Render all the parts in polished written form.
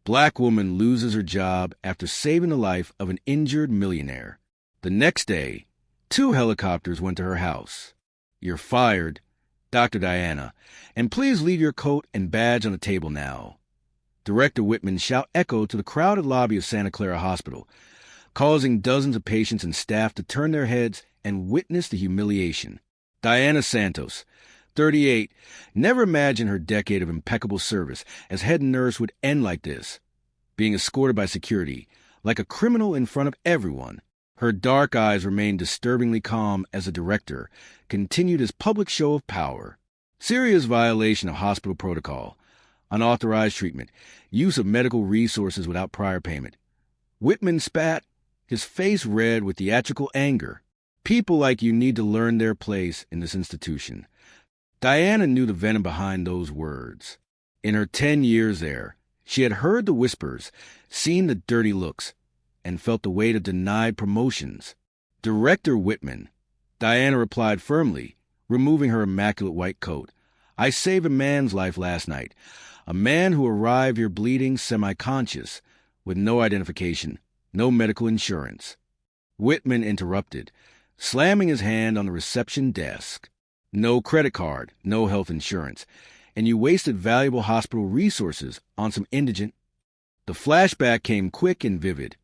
Black woman loses her job after saving the life of an injured millionaire. The next day, 2 helicopters went to her house. You're fired, Dr. Diana, and please leave your coat and badge on the table now. Director Whitman's shout echoed to the crowded lobby of Santa Clara Hospital, causing dozens of patients and staff to turn their heads and witness the humiliation. Diana Santos, 38, never imagined her decade of impeccable service as head nurse would end like this, being escorted by security, like a criminal in front of everyone. Her dark eyes remained disturbingly calm as the director continued his public show of power. Serious violation of hospital protocol, unauthorized treatment, use of medical resources without prior payment. Whitman spat, his face red with theatrical anger. People like you need to learn their place in this institution. Diana knew the venom behind those words. In her 10 years there, she had heard the whispers, seen the dirty looks, and felt the weight of denied promotions. Director Whitman, Diana replied firmly, removing her immaculate white coat. I saved a man's life last night, a man who arrived here bleeding, semi-conscious, with no identification, no medical insurance. Whitman interrupted, slamming his hand on the reception desk. No credit card, no health insurance, and you wasted valuable hospital resources on some indigent. The flashback came quick and vivid.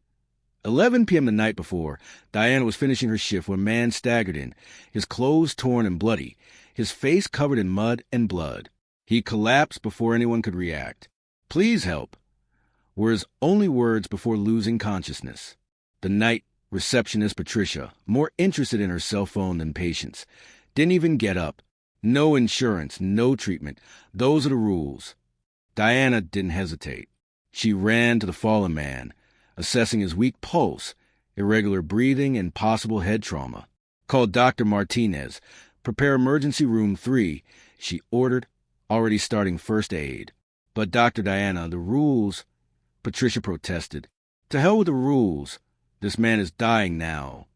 11 p.m. the night before, Diana was finishing her shift when a man staggered in, his clothes torn and bloody, his face covered in mud and blood. He collapsed before anyone could react. Please help, were his only words before losing consciousness. The night receptionist Patricia, more interested in her cell phone than patients, didn't even get up. No insurance, no treatment. Those are the rules. Diana didn't hesitate. She ran to the fallen man, assessing his weak pulse, irregular breathing, and possible head trauma. Called Dr. Martinez. Prepare emergency room 3, she ordered, already starting first aid. But Dr. Diana, the rules, Patricia protested. To hell with the rules. This man is dying now.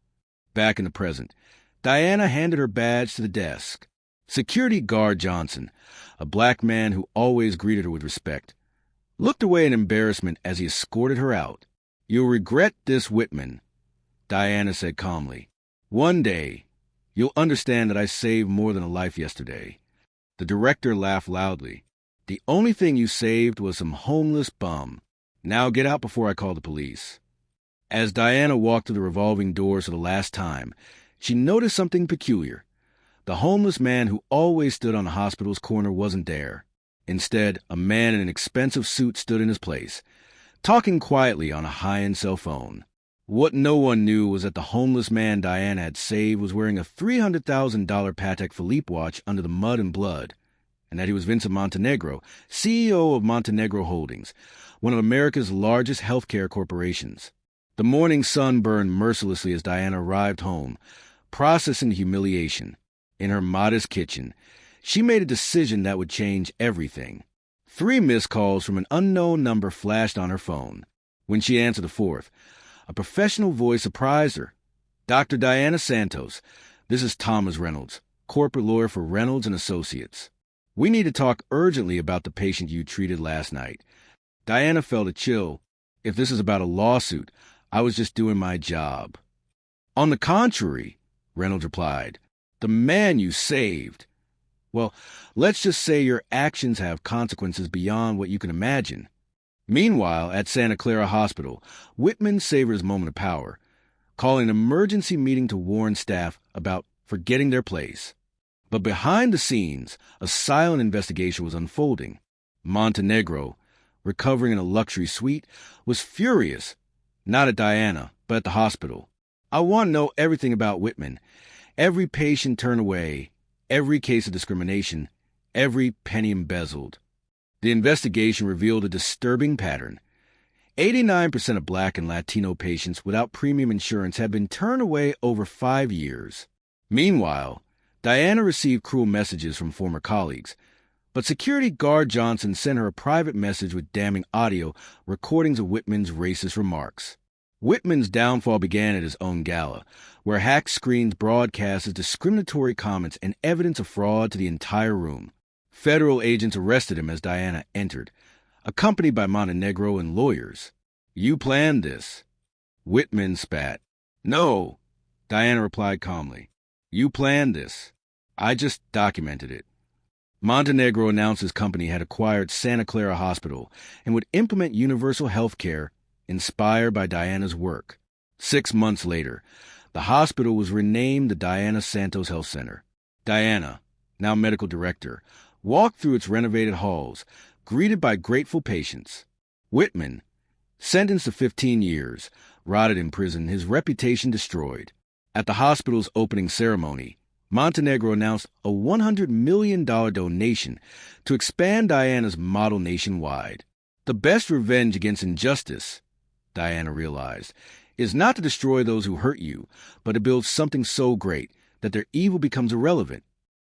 Back in the present, Diana handed her badge to the desk. Security guard Johnson, a black man who always greeted her with respect, looked away in embarrassment as he escorted her out. You'll regret this, Whitman, Diana said calmly. One day, you'll understand that I saved more than a life yesterday. The director laughed loudly. The only thing you saved was some homeless bum. Now get out before I call the police. As Diana walked through the revolving doors for the last time, she noticed something peculiar. The homeless man who always stood on the hospital's corner wasn't there. Instead, a man in an expensive suit stood in his place, talking quietly on a high-end cell phone. What no one knew was that the homeless man Diana had saved was wearing a $300,000 Patek Philippe watch under the mud and blood, and that he was Vincent Montenegro, CEO of Montenegro Holdings, one of America's largest healthcare corporations. The morning sun burned mercilessly as Diana arrived home, processing the humiliation. In her modest kitchen, she made a decision that would change everything. 3 missed calls from an unknown number flashed on her phone. When she answered the 4th, a professional voice surprised her. Dr. Diana Santos, this is Thomas Reynolds, corporate lawyer for Reynolds and Associates. We need to talk urgently about the patient you treated last night. Diana felt a chill. If this is about a lawsuit, I was just doing my job. On the contrary, Reynolds replied, the man you saved. Well, let's just say your actions have consequences beyond what you can imagine. Meanwhile, at Santa Clara Hospital, Whitman savored his moment of power, calling an emergency meeting to warn staff about forgetting their place. But behind the scenes, a silent investigation was unfolding. Montenegro, recovering in a luxury suite, was furious, not at Diana, but at the hospital. I want to know everything about Whitman. Every patient turned away, every case of discrimination, every penny embezzled. The investigation revealed a disturbing pattern. 89% of Black and Latino patients without premium insurance had been turned away over 5 years. Meanwhile, Diana received cruel messages from former colleagues, but security guard Johnson sent her a private message with damning audio recordings of Whitman's racist remarks. Whitman's downfall began at his own gala, where hacked screens broadcast his discriminatory comments and evidence of fraud to the entire room. Federal agents arrested him as Diana entered, accompanied by Montenegro and lawyers. You planned this. Whitman spat. No, Diana replied calmly. You planned this. I just documented it. Montenegro announced his company had acquired Santa Clara Hospital and would implement universal health care inspired by Diana's work. 6 months later, the hospital was renamed the Diana Santos Health Center. Diana, now medical director, walked through its renovated halls, greeted by grateful patients. Whitman, sentenced to 15 years, rotted in prison, his reputation destroyed. At the hospital's opening ceremony, Montenegro announced a $100 million donation to expand Diana's model nationwide. The best revenge against injustice, Diana realized, is not to destroy those who hurt you, but to build something so great that their evil becomes irrelevant.